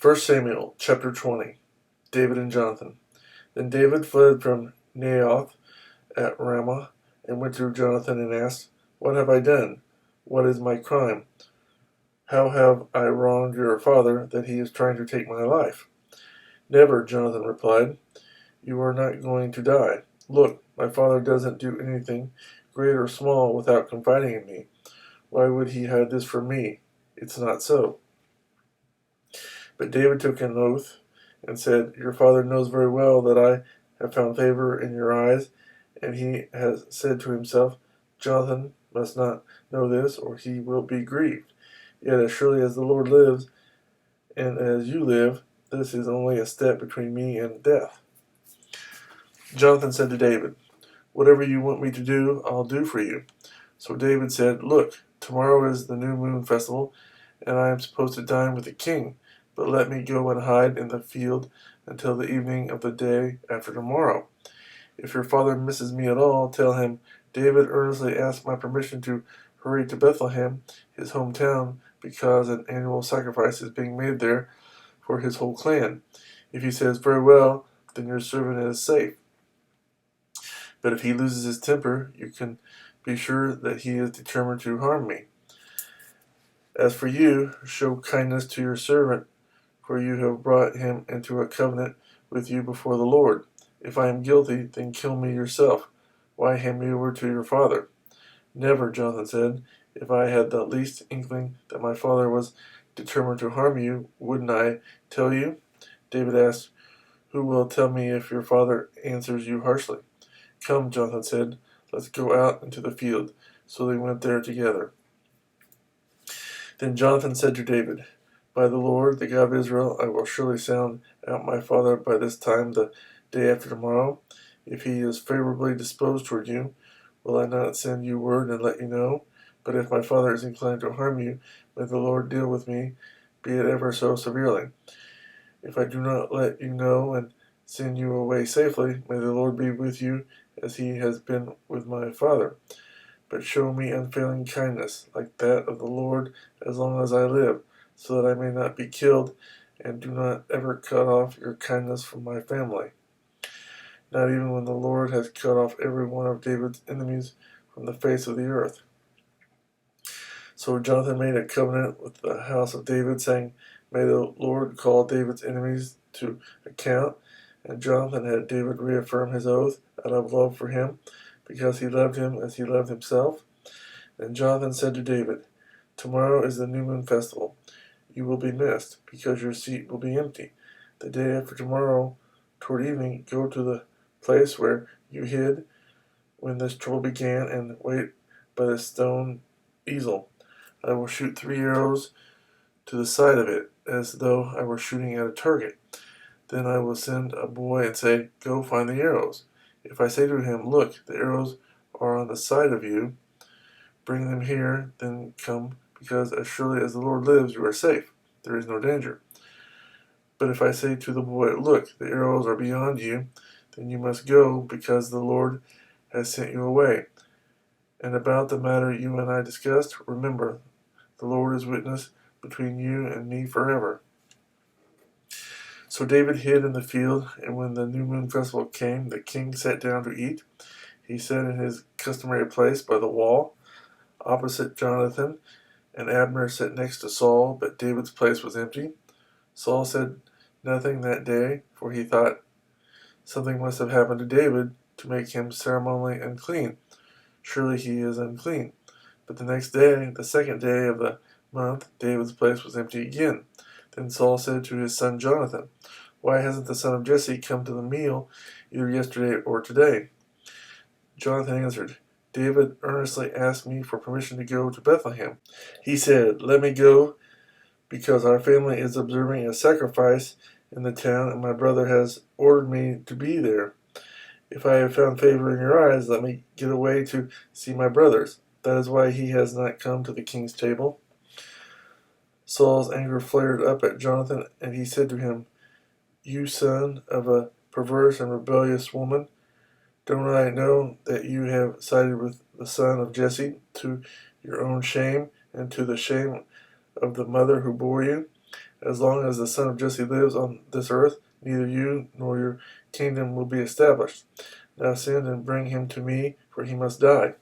1 Samuel chapter 20. David and Jonathan. Then David fled from Naioth at Ramah and went to Jonathan and asked, "What have I done? What is my crime? How have I wronged your father that he is trying to take my life?" "Never," Jonathan replied. "You are not going to die. Look, my father doesn't do anything, great or small, without confiding in me. Why would he hide this from me? It's not so." But David took an oath and said, "Your father knows very well that I have found favor in your eyes, and he has said to himself, 'Jonathan must not know this, or he will be grieved.' Yet as surely as the Lord lives, and as you live, this is only a step between me and death." Jonathan said to David, "Whatever you want me to do, I'll do for you." So David said, "Look, tomorrow is the new moon festival, and I am supposed to dine with the king. But let me go and hide in the field until the evening of the day after tomorrow. If your father misses me at all, tell him, 'David earnestly asked my permission to hurry to Bethlehem, his hometown, because an annual sacrifice is being made there for his whole clan.' If he says, 'Very well,' then your servant is safe. But if he loses his temper, you can be sure that he is determined to harm me. As for you, show kindness to your servant, for you have brought him into a covenant with you before the Lord. If I am guilty, then kill me yourself. Why hand me over to your father?" "Never," Jonathan said. "If I had the least inkling that my father was determined to harm you, wouldn't I tell you?" David asked, "Who will tell me if your father answers you harshly?" "Come," Jonathan said, "let's go out into the field." So they went there together. Then Jonathan said to David, "By the Lord, the God of Israel, I will surely sound out my father by this time the day after tomorrow. If he is favorably disposed toward you, will I not send you word and let you know? But if my father is inclined to harm you, may the Lord deal with me, be it ever so severely. If I do not let you know and send you away safely, may the Lord be with you as he has been with my father. But show me unfailing kindness, like that of the Lord, as long as I live, so that I may not be killed, and do not ever cut off your kindness from my family, not even when the Lord has cut off every one of David's enemies from the face of the earth." So Jonathan made a covenant with the house of David, saying, "May the Lord call David's enemies to account." And Jonathan had David reaffirm his oath out of love for him, because he loved him as he loved himself. Then Jonathan said to David, "Tomorrow is the new moon festival. You will be missed, because your seat will be empty. The day after tomorrow, toward evening, go to the place where you hid when this trouble began, and wait by the stone easel. I will shoot 3 arrows to the side of it, as though I were shooting at a target. Then I will send a boy and say, 'Go find the arrows.' If I say to him, 'Look, the arrows are on the side of you, bring them here,' then come, because as surely as the Lord lives, you are safe. There is no danger. But if I say to the boy, 'Look, the arrows are beyond you,' then you must go, because the Lord has sent you away. And about the matter you and I discussed, remember, the Lord is witness between you and me forever." So David hid in the field, and when the new moon festival came, the king sat down to eat. He sat in his customary place by the wall, opposite Jonathan, and Abner sat next to Saul, but David's place was empty. Saul said nothing that day, for he thought, "Something must have happened to David to make him ceremonially unclean. Surely he is unclean." But the next day, the second day of the month, David's place was empty again. Then Saul said to his son Jonathan, "Why hasn't the son of Jesse come to the meal either yesterday or today?" Jonathan answered, "David earnestly asked me for permission to go to Bethlehem. He said, 'Let me go, because our family is observing a sacrifice in the town, and my brother has ordered me to be there. If I have found favor in your eyes, let me get away to see my brothers.' That is why he has not come to the king's table." Saul's anger flared up at Jonathan, and he said to him, "You son of a perverse and rebellious woman, don't I know that you have sided with the son of Jesse, to your own shame and to the shame of the mother who bore you? As long as the son of Jesse lives on this earth, neither you nor your kingdom will be established. Now send and bring him to me, for he must die.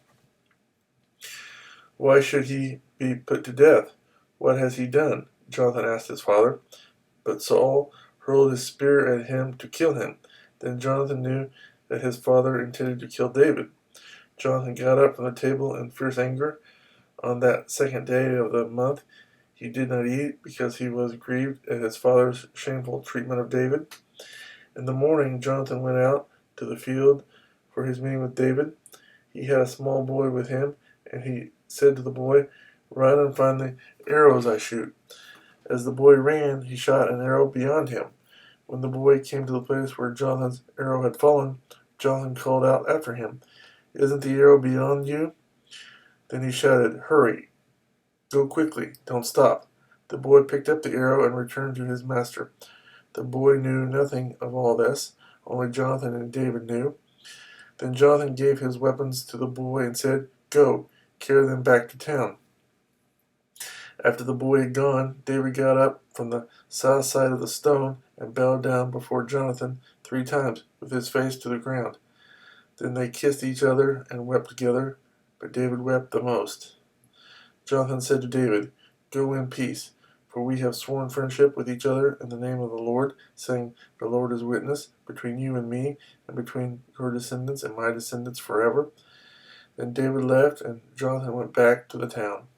Why should he be put to death? What has he done? Jonathan asked his father. But Saul hurled his spear at him to kill him. Then Jonathan knew that his father intended to kill David. Jonathan got up from the table in fierce anger. On that second day of the month, he did not eat because he was grieved at his father's shameful treatment of David. In the morning, Jonathan went out to the field for his meeting with David. He had a small boy with him, and he said to the boy, "Run and find the arrows I shoot." As the boy ran, he shot an arrow beyond him. When the boy came to the place where Jonathan's arrow had fallen, Jonathan called out after him, "Isn't the arrow beyond you?" Then he shouted, "Hurry! Go quickly! Don't stop!" The boy picked up the arrow and returned to his master. The boy knew nothing of all this, only Jonathan and David knew. Then Jonathan gave his weapons to the boy and said, "Go, carry them back to town." After the boy had gone, David got up from the south side of the stone and bowed down before Jonathan 3 times, with his face to the ground. Then they kissed each other and wept together, but David wept the most. Jonathan said to David, "Go in peace, for we have sworn friendship with each other in the name of the Lord, saying, 'The Lord is witness between you and me, and between your descendants and my descendants forever.'" Then David left, and Jonathan went back to the town.